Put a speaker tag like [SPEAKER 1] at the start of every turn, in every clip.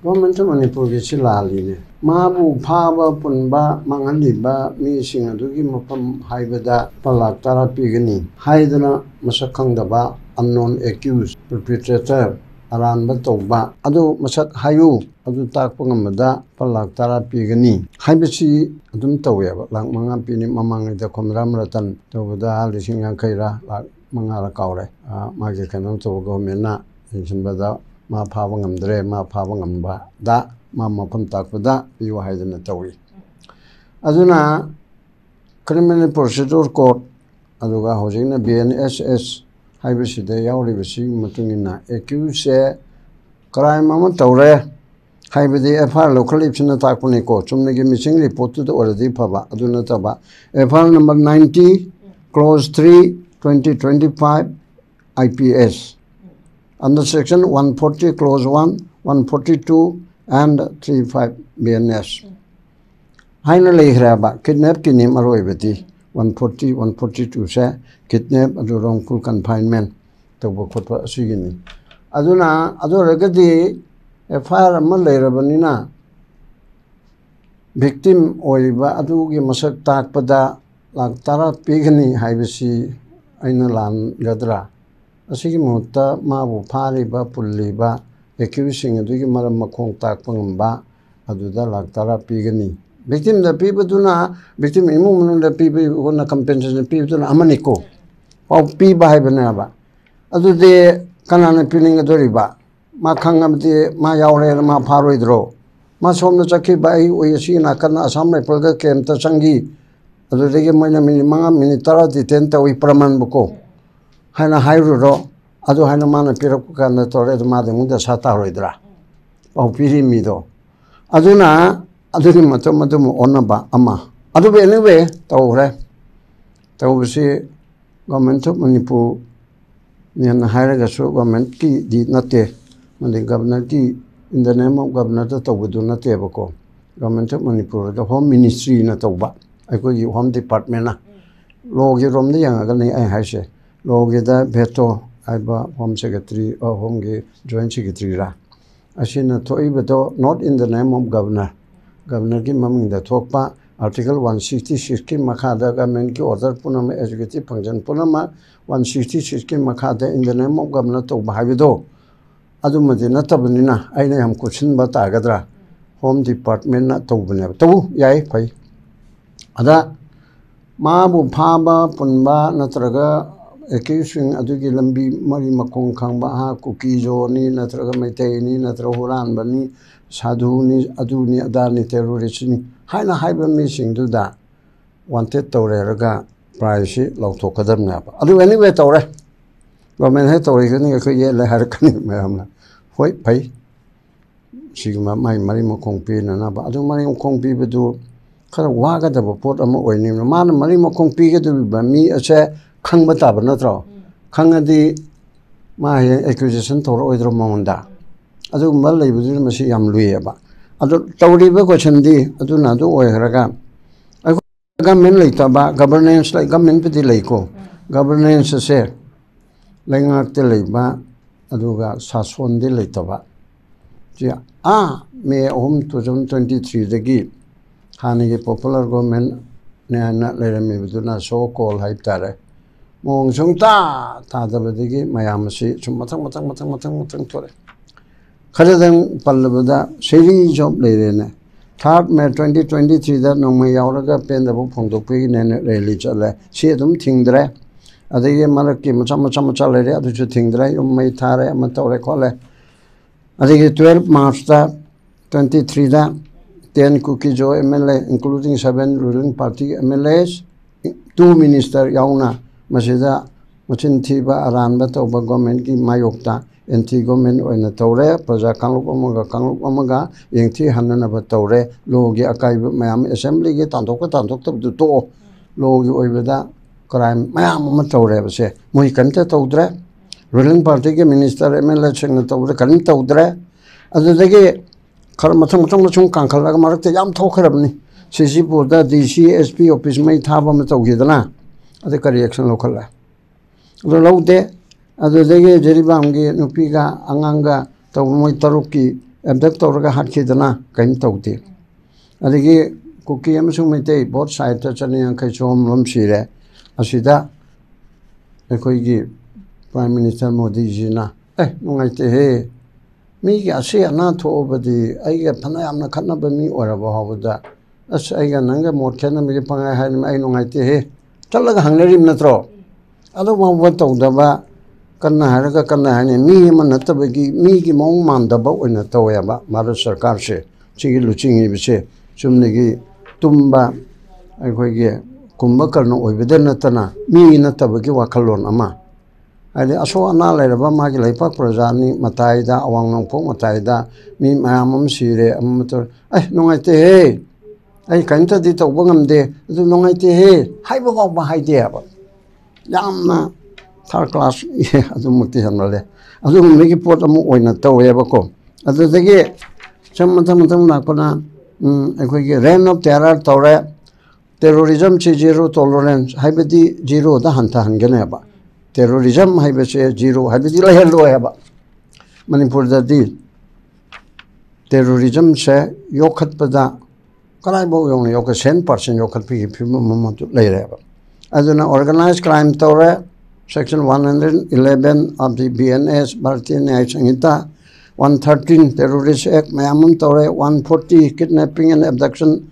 [SPEAKER 1] Government of Manipur is Silali. Mabu Pava Punba Manganiba, me sing a Dugimapam Haibada, Palaktara Pigani, Haidana Masakangdaba, unknown accused, perpetrator, Aran Batoba, Adu Masak Hayu, Adu Takpangamada, Palaktara Pigani, Haibasi, Adum Taweb, like Mangapini Mamang, the Komram Ratan, Tawada, Lising Kaira, like Mangara Kaure, Magi Kanam Togo Mena, in Bada. Ma Pavangam Dre, Ma Pavangamba, da, Mamma Puntakpada, you hide in the Tawi. Aduna Criminal Procedure Court, Aduga Hosina, BNSS, Hibisi, the Yauri, Matungina, accuse crime Mamma Taure, Hibidi, FR local in the Takunico, Sumnigi missing reported already Pava, Aduna Taba, FR number 90, clause 3, 2025, IPS. Under section 140, clause 1, 142, and 35 BNS. Finally, Hraba, kidnap kinim aroibeti, 140, 142 say, kidnap adu wrongful confinement, to Bokota Sigini. Aduna, Adoragadi, a fire Malay Rabanina. Victim Oiba Adugi Masak Takpada, like Tara Pigani, Hibisi, Ainalan Gadra. Asigi Muta, Mabu Paliba, Puliba, accusing a Dugi Maramakong Takpangamba, Aduda Laktara Pigani. Victim the people do not, victim immun the people who want to compensate the people to Amaniko, or Piba Hibanaba. Adu de Kanan appealing a Doriba, Makangam de Mayaure, Ma Paridro, Masom the Chaki by Uyashina Kana, some Pulga came to Sangi, Adu de Mana Minima Minitara, the Tenta Wipraman Boko. Hana Hairo, Adu Hanamana Pirakuka, the Torres Madam, the Sataridra, or Pirimido. Aduna, Aduni Matomatumu Onaba, Ama. Adu anyway, Taure, Tausi, Government of Manipur, Nian Hiragasu, Government key did not take, when the governor key in the name of Governor Tawudu Natebako, Government of Manipur, the Home Ministry in Atoba. I could give Home Department. Logi from the young Agani I Hashe. Logida Beto, Iba Home Secretary or Home Joint Secretary. Ashina Toibeto, not in the name of Governor. Governor Kimam in the Tokpa, Article 166 Makada, Government Order Punama Executive Function Punama, 166 Makada in the name of Governor Tobahavido. Adumadina Tabanina, I am Kuchin Batagadra, Home Department Tobunab. To Yai Pai Ada Mabu Paba, Punba, Natraga. Accusing Adugi Lambi Mari Makong Kangba, Kukizo, ni Natraga Metani, Natrahuran Bani, Saduni, Aduni, Adani terrorists. Haina Hyber missing do that. Wanted Torega, price, Lautokadam Nap. Adu anyway, Tore. Government had Torigani, a Kayela Harkani, Mamma. White pay. Sigma, my Marimo Kongpi, and Adu Marimo Kongpi do Karawaga, the report of my name. Man, Marimo Kongpi to by me, a chair. Kang Bataba Natro, Kanga di my acquisition to Oidro Monda. Adu Malay within Messi Yam Luiaba. Adu Tauriba Cochandi, Adunado Oiraga. I got men later about governance like government Pitilaco, governance say Langar Teleba, Aduga Saswan de Lataba. May home 2023 the give. Hanigi popular government, Nana Leremy with not so called hype tare. Mong Sungta, Tadabadi, Mayamasi, Matang Tore. Karadan Palabada, series of Lerene. 3rd May 2023, that no Mayauraga pen the book from the Queen and Religion. See them Tingdre. Adaya Maraki, Machamachalere, the Tingdre, Maytare, Matore Cole. Adaya 12 March 23, 10 Kukijo MLA, including 7 ruling party MLAs, 2 Minister Yauna. Masida Machintiba Aranba Toba government ki Mayokta, NT government or in a Tore, Praja Kanuk Omaga, Yangti Hanana Tore, Logi Akai Mayam Assembly get on Tokata to to Logi Oveda, crime Mayam Tore, say, Mohikanta Todre, ruling party minister MLA Tore, Karim Todre, as the day Karamatum Kankala Marta Yam Tokarabni, Sisipo, that the CSP office may have a Metogidana. The correction local. The low de, as the day Jeribamgi, Nupiga, Anganga, Taumuitaruki, abduct tawraga hatkidana kaim tawti adigi kuki amasung meitei both side ta chani angkai chom lom sire asida ekhoigi Prime Minister Modi ji na nungaite he mi gi ase ana thobadi aiga phana yamna khatnaba mi oraba hawda as aiga nanga mot khena mi pangai hai ai nungaite he chalaga hanglerim natro ado ma wa tawdaba kanna haraga kanna hani mi man natabagi mi gi mong mandaba oina tawya ba Bharat Sarkar se chigi luchingi bise chumnigi tumba aikhoi kumba karna oibeda natana mi natabagi wakhalon ama adi aso ana lairaba magi laipak prajani mataida awang nongphok mataida mi mayamam sire amator nungaite he ai kainta di tawba ngamde adu nungaite he haiba ba haide aba yamna third class adu mukti hanale adu migi pot amu oina tawe ba ko adu dege chammatham nakona ai ge reign of terror tawre terrorism chi zero tolerance haibadi zero da hanta hangene ba terrorism haibase zero haibadi la hello haba manipur da di terrorism se yokhat pada kalai bo yong yok 10% yokhat pi mama tu leire ba aduna organized crime tawre section 111 of the BNS Bharatiya Nyaya Sanhita 113 terrorist act mayamum tawre 140 kidnapping and abduction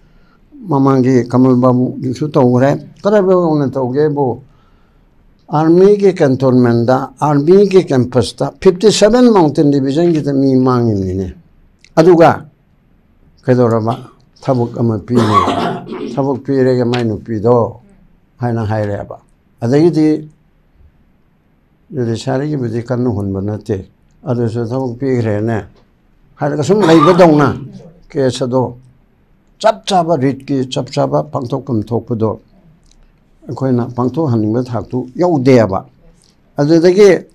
[SPEAKER 1] mamangi Kamal Babu su tawre kalai bo yong tawge bo Army ke cantonment da Army ke campus da 57 mountain division ki mi mangin ni aduga kedoraba thabuk ama pi ni thabuk pi re ga mainu pi do haina haire ba adagi di yuri sari ki budi kan hun banate adu so thabuk pi re ne haira ka sum lai ba dong na ke sado chap chaba rit ki chap chaba pangthok kum thok pudo koina pangtho haningba thaktu yaude ba adudagi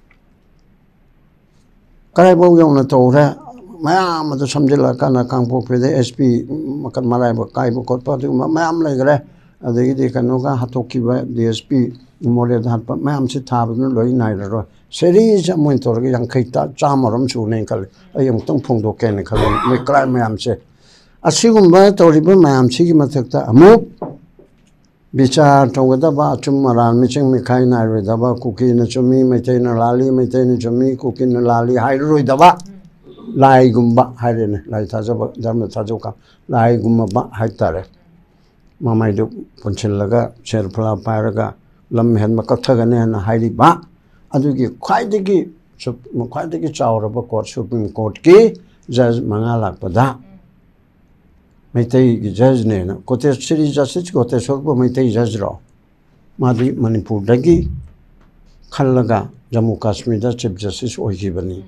[SPEAKER 1] karaibo yongna tawre mayam adu samjila kana kangpo pede SP makan marai ba kaibo kotpa tu mayam legre adagi de kanoga hatoki ba DSP more dhat pa mayam se thab nu loi nai ro seri jamoin torge yang khaita chamaram chu nei kal ayang tong phongdo ken khal me krai mayam se asigumba tawriba mayam sigi mathakta amu bichar tawada ba chumaran miching mikhai na ro daba kuki na chumi maitai na lali maitai na chumi kuki na lali hai ro daba lai gumba hairene lai thajaba dharma thajoka lai gumba ba haitare mamai du ponchillaga sherphala pairaga lam hen makathagane na hairi ba adugi khwaidagi chawraba court Supreme Court ki judge mangala pada Maitai judge ne na kote siri justice kote sokbo maitai judge ro madi Manipur dagi khallaga Jammu Kashmir da chief justice oigibani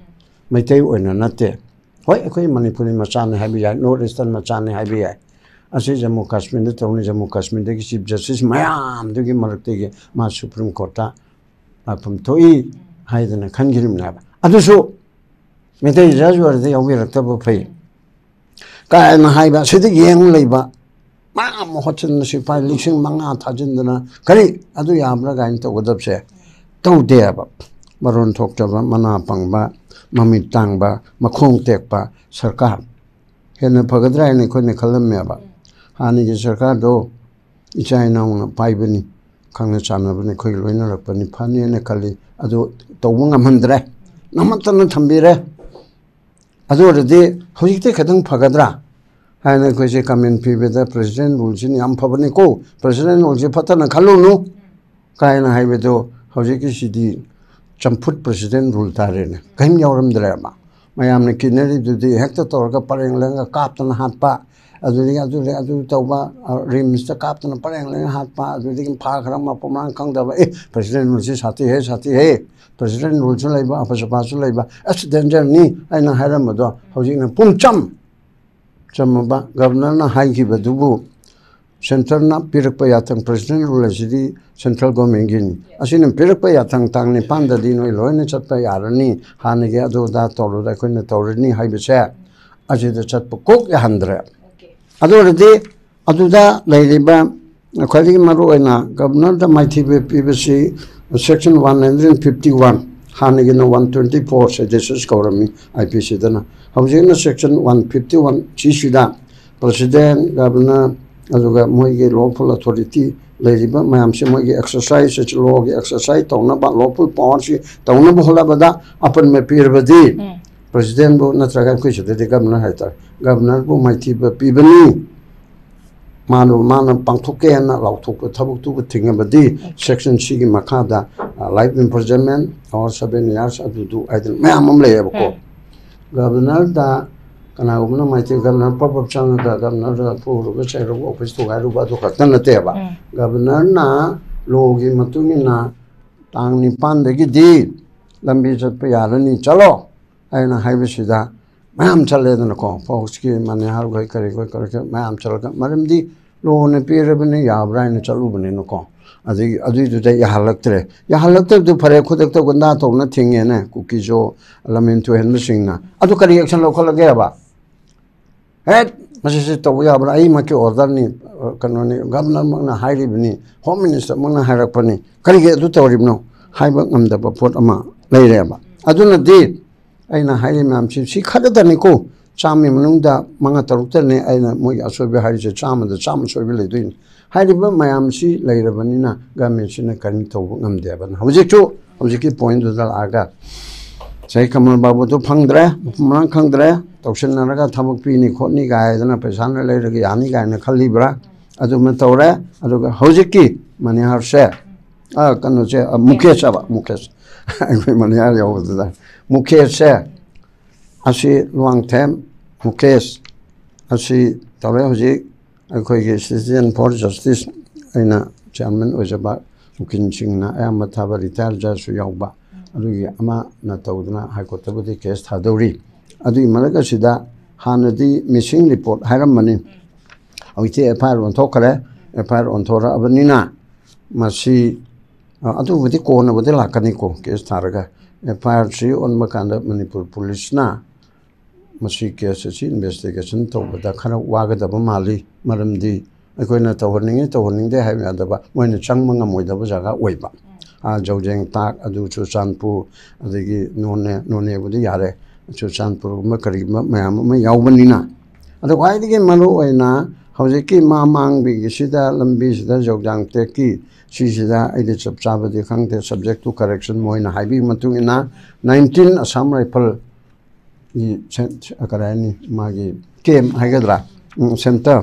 [SPEAKER 1] maitai oina nate hoi ekoi Manipuri machane habi ya North Eastern machane habi ya ase Jammu Kashmir da tawni Jammu Kashmir dagi chief justice mayam dagi marakte ma Supreme Court ta apam toi haidana khangirim na aduso maitai judge warde yawi rakta phai Kaya na haiba sidik yeng leiba maam hochin sipai lising manga thajindana kari adu yamra gain to godapse to deba baron thokjaba mana pangba mamit tangba makhong tekpa sarkar hena phagadra ne khone khalamya ba hani ji sarkar do ichai naung paibani khangna chanabani khoi loina rakpani phani ne khali adu tawung amhandre namatana thambire adu rede hojikte khadang phagadra haina khoise kamen pibeda president rulsin yam phabani ko president rulsi phatana khalunu kaina haibedo hojiki sidi champut president rule tarene kaim yawram drama mayamne kineri dudi hekta torga pareng lenga kaptana hatpa adu tawba rims ta kaptana pareng lenga hatpa adu dim pha kharama pamang khangdaba president rulsi sati he president rule chu laiba apasapa chu laiba as danger ni aina haramado hojikna pumcham chamaba governor na haiki badubu central na pirakpa yatang president rule asidi central government gini asinin pirakpa yatang tang ni panda di noi loine chatpa yarani hanige adu da tolu da koine tolni haibese ajida chatpa kok ya handre adu rede adu da lairiba khali maru ena governor da maithi be pbc section 151 हानगिना 124 suggestions कौरमी IPC दना हौजिना section 151 सीसीदा president governor अजुगा मोइगे lawful authority लेरिबा मैम से मोइगे एक्सरसाइज लॉ एक्सरसाइज तौनबा लॉफुल पावर से तौनबा होलाबदा अपन में पीरबदी प्रेसिडेंट बो नत्रगा कुछदे गवर्नर हाइता गवर्नर बो माइथि पीबनी मानो पांथोके ना लाउथोक थबुक तुब थिंगबदी सेक्शन सी की मखादा लाइफ इम्प्रिजनमेंट और 7 years अदुदु आइदन मैम लेबको गवर्नर दा कनागुमना माइथि गवर्नर पॉपअप चांग दा गवर्नर पुरुग चेरो ऑफिस तो गारु बा तो खतन नतेबा गवर्नर ना लोगी मतुनिना तांग निपान दगी दी लंबी चतप यारनी चलो आइना हाइबसिदा मैम चलेदनको फोक्स की माने हार गई करे मैम चलगा मरमदी लोने पीरबने याब्राइन चलुबने नको अदुदुदे याहलक्तरे दु फरे खुदक तो गंदा तो न थिंगे ने कुकी जो लमेन तो हेन मसिंगना अदु करी एक्शन लोखलगे बा हे मसे तो याब्रा आई मके ऑर्डर नि कनोने गवर्नर मना हाइरिबनी होम मिनिस्टर मना हाइरकपनी करिगे अदु तोरिबनो हाइबा ngамदबा पोट अमा लेरेबा अदुना दि अना हाइरि मैम सी खददनिको चामी मनुंगदा मंगा तरुक्तने अना मोइ असोबे हाइरिसे चामदा चाम सोबे लेदुइन हाइरिबा मैम सी लेरबनिना गवर्नमेंट सिना कनि तौब ngамदेबन हौजिकी पॉइंट दुदा आगा सही कमल बाबू तो फंगद्रे मन खंगद्रे तौसनरगा थबक पीनी खोनी गायदना पैसा न लेरगे यानी गायना खल्लिब्रा अदुम तौरे अदुगा हौजिकी मनिहार से कनो से मुकेश अखोय मनिहार यावददा मुकेश से असी लुआंगथेम मुकेश असी तौरे हौजिक अखोयगे सिटीजन फॉर जस्टिस अइना चेयरमैन ओजबा मुकिन सिंहना अयाम थाबा रिटायर जसु यावबा अदुगी अमा न तौदना हाईकोर्ट तबदि केस थादौरी अदुगी मलगसिदा हानदी मिसिंग रिपोर्ट हायरमनी हौइते एफआईआर ओंथोखरे एफआईआर ओंथोरा अबनिना मसी अदुबदि कोनबदि लाकनिको केस थारगा एफआईआर सी ओनबा कांदा मणिपुर पुलिसना मसी केस से इन्वेस्टिगेशन तौबदा खरा वागदबा माली मरमदी अखोयना तौहरनिंगे हाइबादबा मोइना चंगबा ngамोइदबा जागा ओइबा जौजेंग ताक अदु चुरचानपुर अदगी नोने बुदी यारे चुरचानपुर करीब मैम यावबनिना अदो ख्वाइदगी मरु ओइना हौजिकी मामांगबिगिसिदा लंबीसिदा जौजांग टेकी सिसिदा आइदि चपचाबदि खंगते सब्जेक्ट टू करेक्शन मोइना हाइबी मतुंगिना 19 असम राइफल करानी मागी केम हाइगद्रा सेंटर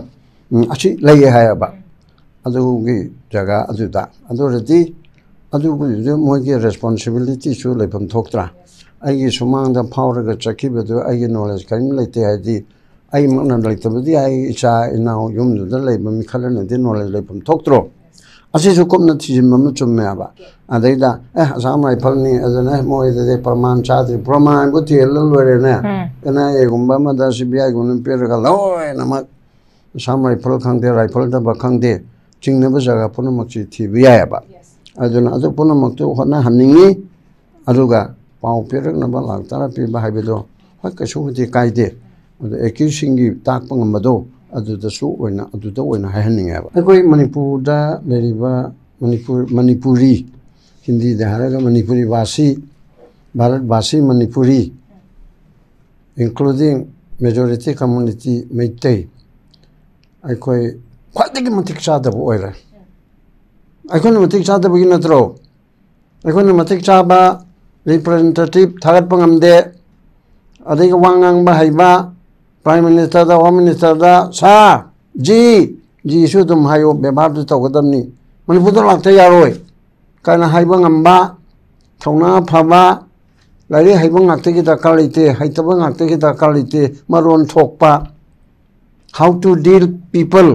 [SPEAKER 1] अच्छी लगे हायबा अदुगी जगह अदुदा अदुरदी अदुबुदु मोइगे रेस्पॉन्सिबिलिटी सु लेफम थोक्त्रा आइगे सुमांगदा फावरगा चखिबदु आइगे नॉलेज करिम लेते हाइदि आई मकना लेतबदि आई इचा इनाउ युमदुदा लेबा मिखलनदि नॉलेज लेफम थोक्त्रो असिसु कुमना थिजिमम चुम्मेबा अदैदा असम राइफलनी अदना मोइदे प्रमाण चाद्रि प्रमाण बु थियल लोरेने एना एगुम्बा मदा सीबीआई गुन पेरगा लोयनमक असम राइफल खंगदे राइफल दबा खंगदे चिंगनबा जगह पुनमक्सि थिबियाबा अदुना अदु पुनमक्तु होना हनिंगी अदुगा पाउ पेरगनबा लाक्तारा पिबा हाइबेदो होय कसुबदि कायदे अदु एक्यूसिंगी ताकपा ngамबदो अदुदसु ओइना अदुदा ओइना हायहनिंगेबा अखोय मणिपुरदा लेरिबा मणिपुरी हिंदी दहारगा मणिपुरी वासी भारत वासी Manipuri including majority community Meitei अखोय ख्वाइदगी मतिक चादब ओइरे अखोन मतिक चादबगी नत्रो अखोन मतिक चाबा रिप्रेजेंटेटिव थागतपा ngamदे अदैगा वांगांबा हाइबा प्राइम मिनिस्टर दा होम मिनिस्टर दा सा जी सु तुम हायो बेबार दु तौगदमनी मणिपुर लाक्ता यारोय काना हाइबा ngamba थौना फाबा लाइरे हाइबा ngakतगी दरकार लेते हाइतबा ngakतगी दरकार लेते मरोन थोकपा how to deal people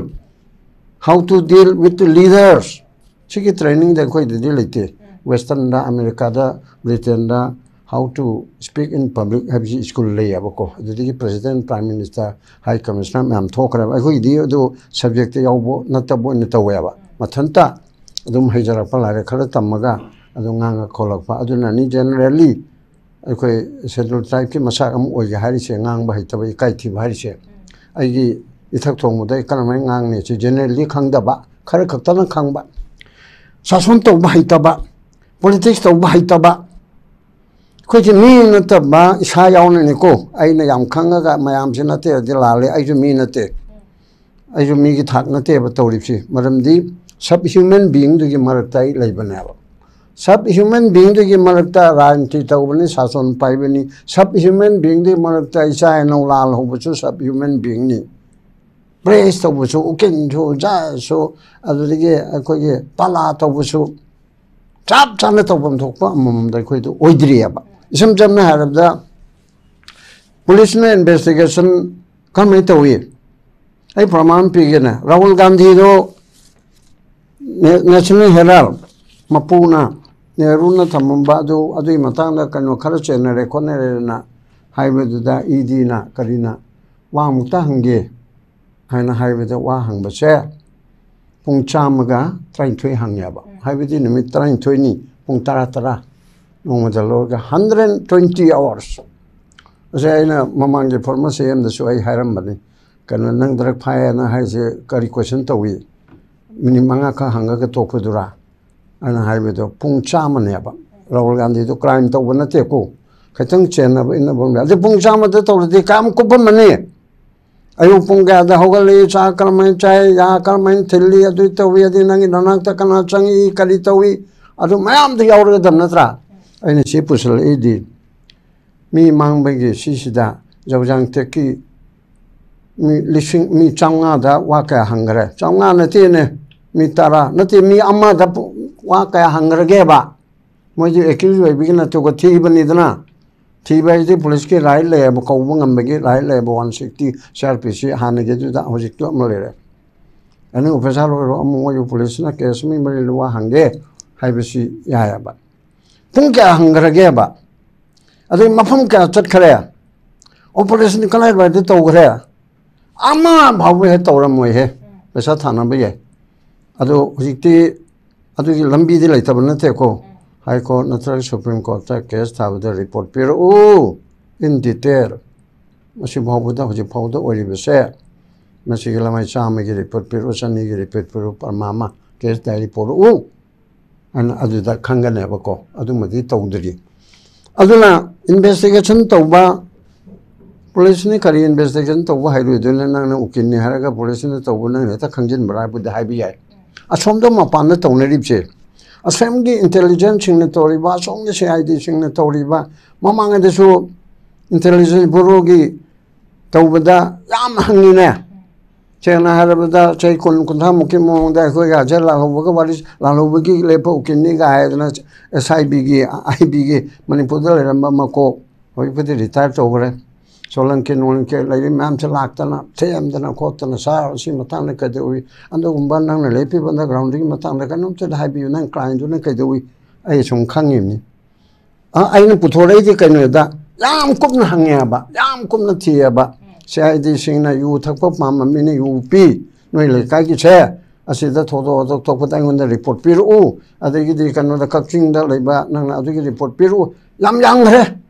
[SPEAKER 1] how to deal with the leaders सिकी ट्रेनिंग दा कोई दि लेते वेस्टर्न दा अमेरिका दा ब्रिटेन दा how to speak in public habji school le yabako adigi president prime minister high commissioner मैम थोकरा अखोई दि दो सब्जेक्ट यावबो नतबो नतवयाबा मथंता अदुम हैजरपा लारे खरा तमगा अदु ngang खोलकपा अदुना नि जनरली अखोई शेड्यूल ट्राइब की मसा अम ओइगे हारिसे ngang बा हैतबा इकाई थि हारिसे आइगी इथक थोंमुदा कनमै ngang ने जनरली खंगदबा खरा खक्तना खंगबा शासन तो हैतबा पॉलिटिक्स तो हैतबा ꯑꯩꯈꯣꯏꯁꯤ ꯃꯤ ꯅꯠꯇꯕ ꯏꯁꯥ ꯌꯥꯎꯅꯅꯤꯀꯣ ꯑꯩꯅ ꯌꯥꯝ ꯈꯪꯉꯒ ꯃꯌꯥꯝꯁꯤ ꯅꯠꯇꯦꯗꯤ ꯂꯥꯜꯂꯦ ꯑꯩꯁꯨ ꯃꯤ ꯅꯠꯇꯦ ꯑꯩꯁꯨ ꯃꯤꯒꯤ ꯊꯥꯛ ꯅꯠꯇꯦꯕ ꯇꯧꯔꯤꯕꯁꯤ ꯃꯔꯝꯗꯤ ꯁꯕ ꯍ꯭ꯌꯨꯃꯦꯟ ꯕꯤಯಿಂꯗꯨꯒꯤ ꯃꯔꯛꯇ ꯑꯩ ꯂꯩꯕꯅꯦꯕ ꯁꯕ ꯍ꯭ꯌꯨꯃꯦꯟ ꯕꯤಯಿಂꯗꯨꯒꯤ ꯃꯔꯛꯇ ꯔꯥꯖꯅꯤꯇꯤ ꯇꯧꯕꯅꯤ ꯁꯥꯁꯣꯟ ꯄꯥꯏꯕꯅꯤ ꯁꯕ ꯍ꯭ꯌꯨꯃꯦꯟ ꯕꯤಯಿಂꯗꯨꯒꯤ ꯃꯔꯛꯇ ꯏꯆꯥ ꯏꯅꯥꯎ ꯂꯥꯜꯍꯧꯕꯁꯨ ꯁꯕ ꯍ꯭ꯌꯨꯃꯦꯟ ꯕꯤಯಿಂꯅꯤ ꯄ꯭ꯔꯦꯁ ꯇꯧꯕꯁꯨ ꯎꯀꯤꯜꯁꯨ ꯖꯖꯁꯨ ꯑꯗꯨꯗꯒꯤ ꯑꯩꯈꯣꯏꯒꯤ ꯄꯥꯂꯥ ꯇꯧꯕꯁꯨ ꯆꯞ ꯆꯥꯅ ꯇꯧꯐꯝ ꯊꯣꯛꯄ ꯑꯃꯃꯝꯗ ꯑꯩꯈꯣꯏꯗ ꯑꯣꯏꯗ꯭ꯔꯤꯑꯕ ꯏꯁꯝ ꯁꯝꯅ ꯍꯥꯏꯔꯕꯗ ꯄꯨꯂꯤꯁꯅ ꯏꯟꯚꯦꯁꯇꯤꯒꯦꯁꯟ ꯀꯔꯝꯍꯥꯏꯅ ꯇꯧꯏ ꯑꯩ ꯄ꯭ꯔꯃꯥꯟ ꯄꯤꯒꯦꯅꯦ ꯔꯥꯍꯨꯜ ꯒꯥꯟꯙꯤꯗꯣ ꯅꯦꯁꯅꯦꯜ ꯍꯦꯔꯥꯜ ꯃꯄꯨꯅ ꯅꯦꯍꯔꯨꯅ ꯊꯝꯃꯝꯕ ꯑꯗꯨꯒꯤ ꯃꯇꯥꯡꯗ ꯀꯩꯅꯣ ꯈꯔ ꯆꯦꯟꯅꯔꯦ ꯈꯣꯠꯅꯔꯦꯅ ꯍꯥꯏꯕꯗꯨꯗ ꯏꯗꯤꯅ ꯀꯔꯤꯅ ꯋꯥ ꯑꯃꯨꯛꯇ ꯍꯪꯒꯦ ꯍꯥꯏꯅ ꯍꯥꯏꯕꯗ ꯋꯥ ꯍꯪꯕꯁꯦ ꯄꯨꯡ 113 ꯍꯪꯉꯦꯕ ꯍꯥꯏꯕꯗꯤ ꯅꯨꯃꯤꯠ 12ꯅꯤ ꯄꯨꯡ 10 ꯅꯣꯡꯃꯗ ꯂꯧꯔꯒ 120 hours ꯑꯁꯦ ꯑꯩꯅ ꯃꯃꯥꯡꯒꯤ ꯐꯣꯔꯃꯔ CMꯗꯁꯨ ꯑꯩ ꯍꯥꯏꯔꯝꯕꯅꯤ ꯀꯩꯅꯣ ꯅꯪ ꯗꯥꯏꯔꯦꯛ ꯐꯥꯏꯌꯦꯅ ꯍꯥꯏꯁꯦ ꯀꯔꯤ ꯀꯣꯏꯁꯟ ꯇꯧꯏ ꯃꯤꯅꯤꯠ 5 ꯈꯛ ꯍꯪꯉꯒ ꯇꯣꯛꯄꯗꯨꯔꯥ ꯑꯩꯅ ꯍꯥꯏꯕꯗꯣ ꯄꯨꯡ 100ꯅꯦꯕ ꯔꯥꯍꯨꯜ ꯒꯥꯟꯙꯤꯗꯣ ꯀ꯭ꯔꯥꯏꯝ ꯇꯧꯕ ꯅꯠꯇꯦꯀꯣ ꯈꯤꯇꯪ ꯆꯦꯟꯅꯕ ꯏꯟꯅꯕ ꯑꯗꯨ ꯄꯨꯡ 100ꯗ ꯇꯧꯔꯗꯤ ꯀꯌꯥꯝ ꯀꯨꯞꯄꯝꯃꯅꯤ ꯑꯌꯨꯛ ꯄꯨꯡ ꯀꯌꯥꯗ ꯍꯧꯒꯠꯂꯤ ꯆꯥꯛ ꯀꯔꯝꯍꯥꯏꯅ ꯆꯥꯏ ꯌꯥ ꯀꯔꯝꯍꯥꯏꯅ ꯊꯤꯜꯂꯤ ꯑꯗꯨ ꯇꯧꯏ ꯑꯗꯨ ꯅꯪꯒꯤ ꯅꯅꯥꯛꯇ ꯀꯅꯥ ꯆꯪꯏ ꯀꯔꯤ ꯇꯧꯏ ꯑꯗꯨ ꯃꯌꯥꯝꯗ ꯌꯥꯎꯔꯒꯗꯕ ꯅꯠꯇ꯭ꯔꯥ ꯑꯩꯅ ꯁꯤ ꯄꯨꯁꯤꯜꯂꯛꯏꯗꯤ ꯃꯤ ꯃꯥꯡꯕꯒꯤ ꯁꯤꯁꯤꯗ ꯖꯧꯖꯥꯡꯇꯦꯛꯀꯤ ꯃꯤ 100ꯗ ꯋꯥ ꯀꯌꯥ ꯍꯪꯈꯔꯦ 100 ꯅꯠꯇꯦꯅꯦ ꯃꯤ 10 ꯅꯠꯇꯦ ꯃꯤ 1ꯗ ꯋꯥ ꯀꯌꯥ ꯍꯪꯈ꯭ꯔꯒꯦꯕ ꯃꯣꯏꯁꯨ ꯑꯦꯀ꯭ꯌꯨꯖ ꯑꯣꯏꯕꯒꯤ ꯅꯠꯇꯦꯀꯣ ꯊꯤꯕꯅꯤꯗꯅ ꯊꯤꯕ ꯍꯥꯏꯁꯤꯗꯤ ꯄꯨꯂꯤꯁꯀꯤ ꯔꯥꯏꯠ ꯂꯩꯌꯦꯕ ꯀꯧꯕ ꯉꯝꯕꯒꯤ ꯔꯥꯏꯠ ꯂꯩꯌꯦꯕ 160 CRPC ꯍꯥꯟꯅꯒꯤꯗꯨꯗ ꯍꯧꯖꯤꯛꯇꯨ ꯑꯃ ꯂꯩꯔꯦ ꯑꯩꯅ ꯑꯣꯐꯤꯁꯥꯔ ꯑꯣꯏꯔꯣ ꯑꯃ ꯃꯣꯏꯁꯨ ꯄꯨꯂꯤꯁꯅ ꯀꯦꯁ ꯃꯤ 3 ꯋꯥ ꯍꯪꯒꯦ ꯍꯥꯏꯕꯁꯤ ꯌꯥꯏꯑꯕ ꯄꯨꯡ ꯀꯌꯥ ꯍꯪꯈ꯭ꯔꯒꯦꯕ ꯑꯗꯩ ꯃꯐꯝ ꯀꯌꯥ ꯆꯠꯈ꯭ꯔꯦ ꯑꯣꯄꯔꯦꯁꯟ ꯀꯗꯥꯏꯋꯥꯏꯗ ꯇꯧꯈ꯭ꯔꯦ ꯑꯃ ꯐꯥꯎꯕ ꯍꯦꯛ ꯇꯧꯔꯝꯃꯣꯏꯍꯦ ꯄꯩꯁꯥ ꯊꯥꯅꯕ ꯌꯥꯏ ꯑꯗꯣ ꯍꯧꯖꯤꯛꯇꯤ ꯑꯗꯨꯒꯤ ꯂꯝꯕꯤꯗꯤ ꯂꯩꯇꯕ ꯅꯠꯇꯦꯀꯣ ꯍꯥꯏ ꯀꯣꯔꯠ ꯅꯠꯇ꯭ꯔꯒ ꯁꯨꯄ꯭ꯔꯤꯝ ꯀꯣꯔꯠꯇ ꯀꯦꯁ ꯊꯥꯕꯗ ꯔꯤꯄꯣꯔꯠ ꯄꯤꯔꯛꯎ ꯏꯟ ꯗꯤꯇꯦꯜ ꯃꯁꯤ ꯐꯥꯎꯕꯗ ꯍꯧꯖꯤꯛ ꯐꯥꯎꯕꯗ ꯑꯣꯏꯔꯤꯕꯁꯦ ꯃꯁꯤꯒꯤ ꯂꯃꯥꯏ 100ꯒꯤ ꯔꯤꯄꯣꯔꯠ ꯄꯤꯔꯛꯎ 200ꯒꯤ ꯔꯤꯄꯣꯔꯠ ꯄꯤꯔꯛꯎ ꯄꯔꯃꯥ ꯑꯃ ꯀꯦꯁ ꯗꯥꯏꯔꯤ ꯄꯨꯔꯛꯎ ꯑꯩꯅ ꯑꯗꯨꯗ ꯈꯪꯒꯅꯦꯕꯀꯣ ꯑꯗꯨꯃꯗꯤ ꯇꯧꯗ꯭ꯔꯤ ꯑꯗꯨꯅ ꯏꯟꯚꯦꯁꯇꯤꯒꯦꯁꯟ ꯇꯧꯕ ꯄꯨꯂꯤꯁꯅꯤ ꯀꯔꯤ ꯏꯟꯚꯦꯁꯇꯤꯒꯦꯁꯟ ꯇꯧꯕ ꯍꯥꯏꯔꯣꯏꯗꯣꯏꯅꯣ ꯅꯪꯅ ꯎꯀꯤꯜꯅꯤ ꯍꯥꯏꯔꯒ ꯄꯨꯂꯤꯁꯅ ꯇꯧꯕ ꯅꯪꯅ ꯍꯦꯛꯇ ꯈꯪꯖꯤꯟꯕ꯭ꯔꯥ ꯍꯥꯏꯕꯗꯤ ꯍꯥꯏꯕ ꯌꯥꯏ ꯑꯁꯣꯝꯗ ꯃꯄꯥꯟꯗ ꯇꯧꯅꯔꯤꯕꯁꯦ ꯑꯁꯣꯝꯒꯤ ꯏꯟꯇꯦꯂꯤꯖꯦꯟꯁꯁꯤꯡꯅ ꯇꯧꯔꯤꯕ ꯑꯁꯣꯝꯒꯤ CIDꯁꯤꯡꯅ ꯇꯧꯔꯤꯕ ꯃꯃꯥꯡꯉꯩꯗꯁꯨ ꯏꯟꯇꯦꯂꯤꯖꯦꯟꯁ ꯕ꯭ꯌꯨꯔꯣꯒꯤ ꯇꯧꯕꯗ ꯌꯥꯝ ꯍꯪꯉꯤꯅꯦ ꯁꯦꯡꯅ ꯍꯥꯏꯔꯕꯗ ꯆꯍꯤ 10-30ꯃꯨꯛꯀꯤ ꯃꯃꯥꯡꯗ ꯑꯩꯈꯣꯏꯒ ꯍꯖꯔ ꯂꯥꯜꯍꯧꯕꯒ ꯋꯥꯔꯤ ꯂꯥꯜꯍꯧꯕꯒꯤ ꯂꯦꯞꯄ ꯎꯀꯤꯜꯅꯤꯒ ꯍꯥꯏꯗꯅ SIBꯒꯤ IBꯒꯤ ꯃꯅꯤꯄꯨꯔꯗ ꯂꯩꯔꯝꯕ ꯃꯀꯣꯛ ꯍꯧꯖꯤꯛꯄꯨꯗꯤ ꯔꯤꯇꯥꯌꯔ ꯇꯧꯈ꯭ꯔꯦ ꯁꯣꯂꯪꯀꯤ ꯅꯣꯂꯪꯀꯤ ꯂꯩꯔꯤ ꯃꯌꯥꯝꯁꯦ ꯂꯥꯛꯇꯅ ꯊꯦꯝꯗꯅ ꯈꯣꯠꯇꯅ ꯁꯥꯔ ꯁꯤ ꯃꯇꯥꯡꯗ ꯀꯩꯗꯧꯏ ꯑꯗꯨꯒꯨꯝꯕ ꯅꯪꯅ ꯂꯦꯞꯄꯤꯕ ꯑꯟꯗꯔꯒ꯭ꯔꯥꯎꯟꯗꯨꯒꯤ ꯃꯇꯥꯡꯗ ꯀꯩꯅꯣꯝꯇꯗ ꯍꯥꯏꯕꯤꯌꯨ ꯅꯪ ꯀ꯭ꯂꯥꯏꯟꯗꯨꯅ ꯀꯩꯗꯧꯏ ꯑꯩ ꯁꯨꯝ ꯈꯪꯉꯤꯕꯅꯤ ꯑꯩꯅ ꯄꯨꯊꯣꯔꯛꯏꯗꯤ ꯀꯩꯅꯣꯗ ꯌꯥꯝ ꯀꯨꯞꯅ ꯍꯪꯉꯦꯕ ꯌꯥꯝ ꯀꯨꯞꯅ ꯊꯤꯑꯕ CIDꯁꯤꯡꯅ ꯌꯨ ꯊꯛꯄ ꯄꯥꯝꯕ ꯃꯤꯅ ꯌꯨ ꯄꯤ ꯅꯣꯏ ꯂꯩꯀꯥꯏꯒꯤꯁꯦ ꯑꯁꯤꯗ ꯊꯣꯛꯄꯗ ꯑꯩꯉꯣꯟꯗ ꯔꯤꯄꯣꯔꯠ ꯄꯤꯔꯛꯎ ꯑꯗꯒꯤꯗꯤ ꯀꯩꯅꯣꯗ ꯀꯛꯆꯤꯡꯗ ꯂꯩꯕ ꯅꯪꯅ ꯑꯗꯨꯒꯤ ꯔꯤꯄꯣꯔꯠ ꯄꯤꯔꯛꯎ ꯌꯥꯝ ꯌꯥꯝꯈ꯭ꯔꯦ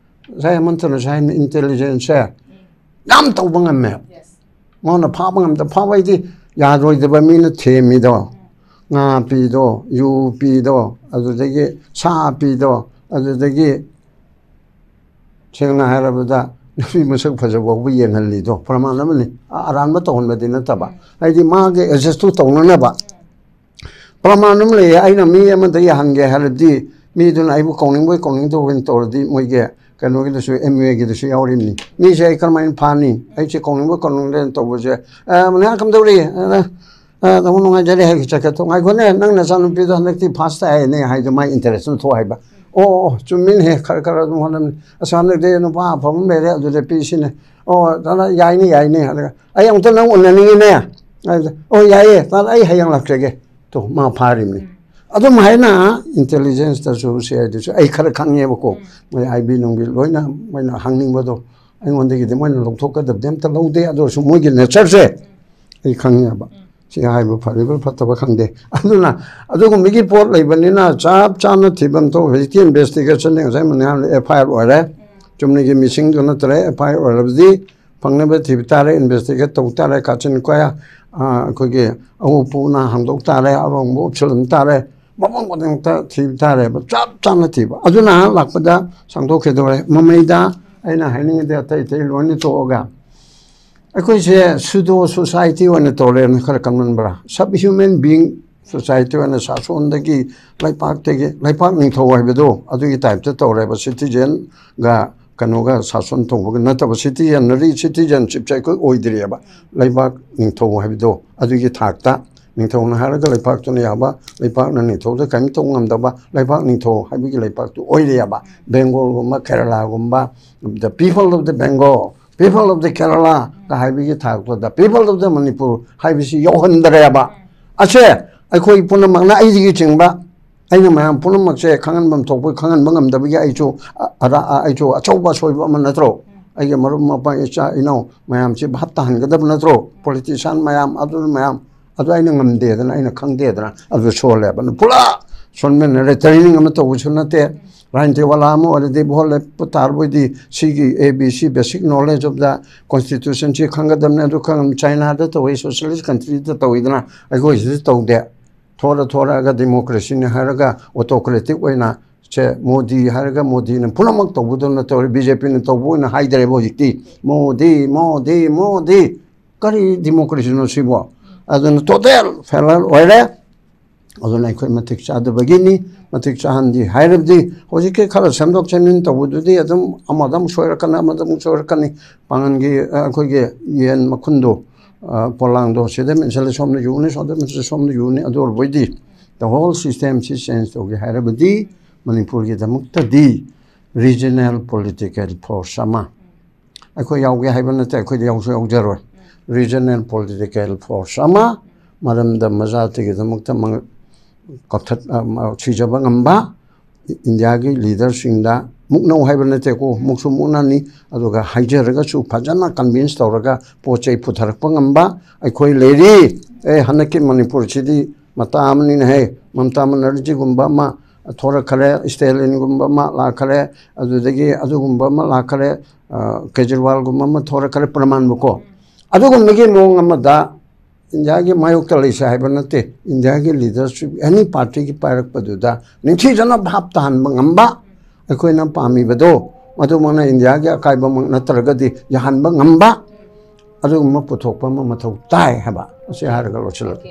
[SPEAKER 1] ꯉꯁꯥꯏ ꯑꯃꯟꯇꯅꯁꯨ ꯍꯥꯏꯅ ꯏꯟꯇꯦꯂꯤꯖꯦꯟꯁꯁꯦ ꯌꯥꯝ ꯇꯧꯕ ꯉꯝꯃꯦ ꯃꯉꯣꯟꯗ ꯐꯥꯕ ꯉꯝꯗꯕ ꯐꯥꯕ ꯍꯥꯏꯗꯤ ꯌꯥꯔꯣꯏꯗꯕ ꯃꯤꯅ ꯊꯦꯝꯃꯤꯗꯣ ꯉꯥ ꯄꯤꯗꯣ ꯌꯨ ꯄꯤꯗꯣ ꯑꯗꯨꯗꯒꯤ ꯁꯥ ꯄꯤꯗꯣ ꯑꯗꯨꯗꯒꯤ ꯁꯦꯡꯅ ꯍꯥꯏꯔꯕꯗ ꯅꯨꯄꯤ ꯃꯁꯛ ꯐꯖꯕ ꯌꯦꯡꯍꯜꯂꯤꯗꯣ ꯄ꯭ꯔꯃꯥꯟ ꯑꯃꯅꯤ ꯑꯔꯥꯟꯕ ꯇꯧꯍꯟꯕꯗꯤ ꯅꯠꯇꯕ ꯍꯥꯏꯗꯤ ꯃꯥꯒꯤ ꯑꯦꯗꯖꯁꯇꯨ ꯇꯧꯅꯅꯕ ꯄ꯭ꯔꯃꯥꯟ ꯑꯃ ꯂꯩꯌꯦ ꯑꯩꯅ ꯃꯤ ꯑꯃꯗ ꯌꯥꯍꯟꯒꯦ ꯍꯥꯏꯔꯗꯤ ꯃꯤꯗꯨꯅ ꯑꯩꯕꯨ ꯀꯧꯅꯤꯡꯕꯣꯏ ꯀꯧꯅꯤꯡꯗꯕꯣꯏ ꯇꯧꯔꯗꯤ ꯃꯣꯏꯒꯤ ꯀꯩꯅꯣꯒꯤꯗꯁꯨ MUAꯒꯤꯗꯁꯨ ꯌꯥꯎꯔꯤꯕꯅꯤ ꯃꯤꯁꯦ ꯑꯩ ꯀꯔꯝꯍꯥꯏꯅ ꯐꯥꯅꯤ ꯑꯩꯁꯦ ꯀꯧꯅꯤꯡꯕ ꯀꯧꯅꯤꯡꯗꯦꯅ ꯇꯧꯕꯁꯦ ꯃꯅꯤꯍꯥ ꯀꯝꯗꯧꯔꯤ ꯇꯥꯃꯣ ꯅꯨꯡꯉꯥꯏꯖꯔꯦ ꯍꯥꯏꯒꯤ ꯆꯠꯀꯠꯇꯣ ꯉꯥꯏꯈꯣꯅꯦ ꯅꯪ ꯅꯆꯥꯅꯨꯄꯤꯗꯣ ꯍꯟꯗꯛꯇꯤ ꯐꯥꯁ ꯇꯥꯏꯌꯦꯅꯦ ꯍꯥꯏꯗꯣ ꯃꯥꯏ ꯏꯟꯇꯔꯦꯁ ꯊꯣꯛ ꯍꯥꯏꯕ ꯑꯣ ꯆꯨꯝꯃꯤꯅꯦ ꯈꯔ ꯑꯗꯨꯝ ꯍꯣꯠꯅꯕꯅꯤ ꯑꯁ ꯍꯟꯗꯛꯇꯤ ꯅꯨꯄꯥ ꯑꯐꯕ ꯑꯃ ꯂꯩꯔꯦ ꯑꯗꯨꯗ ꯄꯤꯁꯤꯅꯦ ꯇꯥꯅ ꯌꯥꯏꯅꯦ ꯑꯗꯨꯒ ꯑꯩ ꯑꯃꯨꯛꯇ ꯅꯪ ꯎꯅꯅꯤꯡꯉꯤꯅꯦ ꯌꯥꯏꯌꯦ ꯇꯥꯅ ꯑꯩ ꯍꯌꯦꯡ ꯂꯥꯛꯆꯒꯦ ꯇꯣ ꯃꯥ ꯐꯥꯔꯤꯕꯅꯤ ꯑꯗꯨꯝ ꯍꯥꯏꯅ ꯏꯟꯇꯦꯂꯤꯖꯦꯟꯁꯇꯁꯨ CIDꯁꯨ ꯑꯩꯈꯔ ꯈꯪꯉꯦꯕꯀꯣ ꯃꯣꯏ IB ꯅꯨꯡꯕꯤ ꯂꯣꯏꯅ ꯃꯣꯏꯅ ꯍꯪꯅꯤꯡꯕꯗꯣ ꯑꯩꯉꯣꯟꯗꯒꯤꯗꯤ ꯃꯣꯏꯅ ꯂꯧꯊꯣꯛꯀꯗꯕꯗꯤ ꯑꯝꯇ ꯂꯧꯗꯦ ꯑꯗꯨ ꯑꯣꯏꯔꯁꯨ ꯃꯣꯏꯒꯤ ꯅꯦꯆꯔꯁꯦ ꯑꯩ ꯈꯪꯉꯦꯕ ꯁꯤ ꯍꯥꯏꯕ ꯐꯔꯤꯕ ꯐꯠꯇꯕ ꯈꯪꯗꯦ ꯑꯗꯨꯅ ꯑꯗꯨꯒꯨꯝꯕꯒꯤ ꯄꯣꯠ ꯂꯩꯕꯅꯤꯅ ꯆꯞ ꯆꯥꯅ ꯊꯤꯕꯝ ꯊꯣꯛ ꯍꯧꯖꯤꯛꯇꯤ ꯏꯟꯚꯦꯁꯇꯤꯒꯦꯁꯟꯅꯤ ꯉꯁꯥꯏ ꯃꯌꯥꯝ FIR ꯑꯣꯏꯔꯦ ꯆꯨꯝꯅꯒꯤ ꯃꯤꯁꯤꯡꯗꯨ ꯅꯠꯇ꯭ꯔꯦ FIR ꯑꯣꯏꯔꯕꯗꯤ ꯐꯪꯅꯕ ꯊꯤꯕ ꯇꯥꯔꯦ ꯏꯟꯚꯦꯁꯇꯤꯒꯦꯠ ꯇꯧ ꯇꯥꯔꯦ ꯀꯥꯆꯤꯟ ꯀꯣꯌꯥ ꯑꯩꯈꯣꯏꯒꯤ ꯑꯎ ꯄꯨꯅ ꯍꯥꯡꯗꯣꯛ ꯇꯥꯔꯦ ꯑꯔꯣꯡꯕ ꯎꯞꯁꯜꯍꯟ ꯇꯥꯔꯦ ꯃꯐꯝ ꯈꯨꯗꯤꯡꯃꯛꯇ ꯊꯤꯕ ꯇꯥꯔꯦꯕ ꯆꯞ ꯆꯥꯅ ꯊꯤꯕ ꯑꯗꯨꯅ ꯂꯥꯛꯄꯗ ꯁꯥꯡꯗꯣꯛꯈꯤꯗꯧꯔꯦ ꯃꯃꯩꯗ ꯑꯩꯅ ꯍꯥꯏꯅꯤꯡꯉꯤꯗꯤ ꯑꯇꯩ ꯑꯇꯩ ꯂꯣꯏꯅ ꯇꯣꯛꯑꯒ ꯑꯩꯈꯣꯏꯁꯦ ꯁꯨꯗꯣ ꯁꯣꯁꯥꯏꯇꯤ ꯑꯣꯏꯅ ꯇꯧꯔꯦꯅ ꯈꯔ ꯈꯟꯃꯟꯕ꯭ꯔꯥ ꯁꯕ ꯍ꯭ꯌꯨꯃꯦꯟ ꯕꯤꯡ ꯁꯣꯁꯥꯏꯇꯤ ꯑꯣꯏꯅ ꯁꯥꯁꯣꯟꯗꯒꯤ ꯂꯩꯄꯥꯛ ꯅꯤꯡꯊꯧ ꯍꯥꯏꯕꯗꯣ ꯑꯗꯨꯒꯤ ꯇꯥꯏꯞꯇ ꯇꯧꯔꯦꯕ ꯁꯤꯇꯤꯖꯦꯟꯒ ꯀꯩꯅꯣꯒ ꯁꯥꯁꯣꯟ ꯇꯧꯕꯒ ꯅꯠꯇꯕ ꯁꯤꯇꯤꯖꯟꯁꯤꯞꯁꯦ ꯑꯩꯈꯣꯏ ꯑꯣꯏꯗ꯭ꯔꯤꯑꯕ ꯂꯩꯕꯥꯛ ꯅꯤꯡꯊꯧ ꯍꯥꯏꯕꯗꯣ ꯑꯗꯨꯒꯤ ꯊꯥꯛꯇ ꯅꯤꯡꯊꯧꯅ ꯍꯥꯏꯔꯒ ꯂꯩꯄꯥꯛꯇꯨꯅ ꯌꯥꯕ ꯂꯩꯄꯥꯛꯅ ꯅꯤꯡꯊꯧꯗ ꯀꯔꯤꯝ ꯇꯧꯕ ꯉꯝꯗꯕ ꯂꯩꯄꯥꯛ ꯅꯤꯡꯊꯧ ꯍꯥꯏꯕꯒꯤ ꯂꯩꯄꯥꯛꯇꯨ ꯑꯣꯏꯔꯦꯕ ꯕꯦꯡꯒꯣꯜꯒꯨꯝꯕ ꯀꯦꯔꯂꯥꯒꯨꯝꯕ the people of the Bengal people of the ꯀꯦꯔꯂꯥꯒ ꯍꯥꯏꯕꯒꯤ ꯊꯥꯛꯇꯨꯗ ꯄꯤꯄꯜ ꯑꯣꯐ ꯗ ꯃꯅꯤꯄꯨꯔ ꯍꯥꯏꯕꯁꯤ ꯌꯧꯍꯟꯗ꯭ꯔꯦꯕ ꯑꯁꯦ ꯑꯩꯈꯣꯏ ꯄꯨꯝꯅꯃꯛꯅ ꯑꯩꯗꯒꯤ ꯆꯤꯡꯕ ꯑꯩꯅ ꯃꯌꯥꯝ ꯄꯨꯝꯅꯃꯛꯁꯦ ꯈꯪꯍꯟꯐꯝ ꯊꯣꯛꯄ ꯈꯪꯍꯟꯕ ꯉꯝꯗꯕꯒꯤ ꯑꯩꯁꯨ ꯑꯆꯧꯕ ꯑꯁꯣꯏꯕ ꯑꯃ ꯅꯠꯇ꯭ꯔꯣ ꯑꯩꯒꯤ ꯃꯔꯨꯞ ꯃꯄꯥꯡ ꯏꯆꯥ ꯏꯅꯥꯎ ꯃꯌꯥꯝꯁꯤ ꯚꯥꯞ ꯇꯥꯍꯟꯒꯗꯕ ꯅꯠꯇ꯭ꯔꯣ ꯄꯣꯂꯤꯇꯤꯁꯤꯌꯥꯟ ꯃꯌꯥꯝ ꯑꯗꯨ ꯃꯌꯥꯝ ꯑꯗꯨ ꯑꯩꯅ ꯉꯝꯗꯦꯗꯅ ꯑꯩꯅ ꯈꯪꯗꯦꯗꯅ ꯑꯗꯨ ꯁꯣꯜꯂꯦꯕ ꯄꯨꯔꯥ ꯁꯣꯟꯃꯤꯟꯅꯔꯦ ꯇ꯭ꯔꯦꯅꯤꯡ ꯑꯃ ꯇꯧꯕꯁꯨ ꯅꯠꯇꯦ ꯔꯥꯖꯅꯤꯇꯤꯋꯥꯂꯥ ꯑꯃ ꯑꯣꯏꯔꯗꯤ ꯚꯣꯠ ꯂꯦꯞꯄ ꯇꯥꯔꯕꯣꯏꯗꯤ ꯁꯤꯒꯤ ABC basic knowledge of the ꯀꯣꯟꯁꯇꯤꯇ꯭ꯌꯨꯁꯟꯁꯤ ꯈꯪꯒꯗꯕꯅꯤ ꯑꯗꯨ ꯆꯥꯏꯅꯥꯗ ꯇꯧꯏ ꯁꯣꯁꯤꯌꯦꯂꯤꯁ ꯀꯟꯇ꯭ꯔꯤꯗ ꯇꯧꯏꯗꯅ ꯑꯩꯈꯣꯏꯁꯤꯗ ꯇꯧꯗꯦ ꯊꯣꯔꯛꯑꯒ ꯗꯦꯃꯣꯀ꯭ꯔꯦꯁꯤꯅꯤ ꯍꯥꯏꯔꯒ ꯑꯣꯇꯣꯀ꯭ꯔꯦꯇꯤꯛ ꯑꯣꯏꯅ ꯁꯦ ꯃꯣꯗꯤ ꯍꯥꯏꯔꯒ ꯃꯣꯗꯤꯅ ꯄꯨꯝꯅꯃꯛ ꯇꯧꯕꯗꯧꯅ ꯇꯧꯔꯦ BJPꯅ ꯇꯧꯕ ꯑꯣꯏꯅ ꯍꯥꯏꯗ꯭ꯔꯦꯕ ꯍꯧꯖꯤꯛꯇꯤ ꯃꯣꯗꯤ ꯀꯔꯤ ꯗꯦꯃꯣꯀ꯭ꯔꯦꯁꯤꯅꯣ ꯁꯤꯕꯣ ꯑꯗꯨꯅ ꯇꯣꯇꯦꯜ ꯐꯦꯂꯔ ꯑꯣꯏꯔꯦ ꯑꯗꯨꯅ ꯑꯩꯈꯣꯏ ꯃꯇꯤꯛ ꯆꯥꯗꯕꯒꯤꯅꯤ ꯃꯇꯤꯛ ꯆꯥꯍꯟꯗꯤ ꯍꯥꯏꯔꯕꯗꯤ ꯍꯧꯖꯤꯛꯀꯤ ꯈꯔ ꯁꯦꯝꯗꯣꯛ ꯁꯦꯝꯖꯤꯟ ꯇꯧꯕꯗꯨꯗꯤ ꯑꯗꯨꯝ ꯑꯃꯗ ꯑꯃꯨꯛ ꯁꯣꯏꯔꯛꯀꯅꯤ ꯑꯃꯗ ꯑꯃꯨꯛ ꯁꯣꯏꯔꯛꯀꯅꯤ ꯄꯥꯡꯒꯟꯒꯤ ꯑꯩꯈꯣꯏꯒꯤ ꯌꯦꯟ ꯃꯈꯨꯟꯗꯣ ꯄꯣꯂꯥꯡꯗꯣ ꯁꯤꯗ ꯃꯦꯟꯁꯤꯜꯂꯦ ꯁꯣꯝꯗ ꯌꯨꯅꯤ ꯁꯣꯝꯗ ꯃꯦꯟꯁꯤꯜꯂꯦ ꯁꯣꯝꯗ ꯌꯨꯅꯤ ꯑꯗꯨ ꯑꯣꯏꯔꯕꯣꯏꯗꯤ ꯗ ꯍꯣꯜ ꯁꯤꯁꯇꯦꯝꯁꯤ ꯆꯦꯟꯖ ꯇꯧꯒꯦ ꯍꯥꯏꯔꯕꯗꯤ ꯃꯅꯤꯄꯨꯔꯒꯤꯗꯃꯛꯇꯗꯤ ꯔꯤꯖꯅꯦꯜ ꯄꯣꯂꯤꯇꯤꯀꯦꯜ ꯐꯣꯔꯁ ꯑꯃ ꯑꯩꯈꯣꯏ ꯌꯥꯎꯒꯦ ꯍꯥꯏꯕ ꯅꯠꯇꯦ ꯑꯩꯈꯣꯏꯗꯤ ꯌꯥꯎꯁꯨ ꯌꯥꯎꯖꯔꯣꯏ ꯔꯤꯖꯅꯦꯜ ꯄꯣꯂꯤꯇꯤꯀꯦꯜ ꯐꯣꯔꯁ ꯑꯃ ꯃꯔꯝꯗ ꯃꯖꯥꯇꯤꯒꯤꯗꯃꯛꯇ ꯁꯤꯖꯕ ꯉꯝꯕ ꯏꯟꯗꯤꯌꯥꯒꯤ ꯂꯤꯗꯔꯁꯤꯡꯗ ꯃꯨꯛꯅꯧ ꯍꯥꯏꯕ ꯅꯠꯇꯦꯀꯣ ꯃꯨꯛꯁꯨ ꯃꯨꯛꯅꯅꯤ ꯑꯗꯨꯒ ꯍꯥꯏꯖꯔꯒꯁꯨ ꯐꯖꯅ ꯀꯟꯚꯤꯟꯁ ꯇꯧꯔꯒ ꯄꯣꯠ ꯆꯩ ꯄꯨꯊꯔꯛꯄ ꯉꯝꯕ ꯑꯩꯈꯣꯏ ꯂꯩꯔꯤ ꯍꯟꯗꯛꯀꯤ ꯃꯅꯤꯄꯨꯔꯁꯤꯗꯤ ꯃꯇꯥ ꯑꯃꯅꯤꯅꯍꯦ ꯃꯃꯇꯥ ꯕꯦꯅꯔꯖꯤꯒꯨꯝꯕ ꯑꯃ ꯊꯣꯔꯛꯈꯔꯦ ꯁ꯭ꯇꯦꯂꯤꯟꯒꯨꯝꯕ ꯑꯃ ꯂꯥꯛꯈꯔꯦ ꯑꯗꯨꯗꯒꯤ ꯑꯗꯨꯒꯨꯝꯕ ꯑꯃ ꯂꯥꯛꯈꯔꯦ ꯀꯦꯖꯔꯤꯋꯥꯜꯒꯨꯝꯕ ꯑꯃ ꯊꯣꯔꯛꯈꯔꯦ ꯄ꯭ꯔꯃꯥꯟꯕꯨꯀꯣ ꯑꯗꯨꯒꯨꯝꯕꯒꯤ ꯃꯑꯣꯡ ꯑꯃꯗ ꯏꯟꯗꯤꯌꯥꯒꯤ ꯃꯥꯌꯣꯛꯇ ꯂꯩꯁꯦ ꯍꯥꯏꯕ ꯅꯠꯇꯦ ꯏꯟꯗꯤꯌꯥꯒꯤ ꯂꯤꯗꯔꯁꯤꯞ ꯑꯦꯅꯤ ꯄꯥꯔꯇꯤꯒꯤ ꯄꯥꯏꯔꯛꯄꯗꯨꯗ ꯅꯤꯡꯊꯤꯖꯅ ꯚꯥꯞ ꯇꯥꯍꯟꯕ ꯉꯝꯕ ꯑꯩꯈꯣꯏꯅ ꯄꯥꯝꯃꯤꯕꯗꯣ ꯃꯗꯨꯃꯛꯅ ꯏꯟꯗꯤꯌꯥꯒꯤ ꯑꯀꯥꯏꯕꯃꯛ ꯅꯠꯇ꯭ꯔꯒꯗꯤ ꯌꯥꯍꯟꯕ ꯉꯝꯕ ꯑꯗꯨꯒꯨꯝꯕ ꯄꯨꯊꯣꯛꯄ ꯑꯃ ꯃꯊꯧ ꯇꯥꯏ ꯍꯥꯏꯕ ꯑꯁꯤ ꯍꯥꯏꯔꯒ ꯂꯣꯏꯁꯤꯜꯂꯒꯦ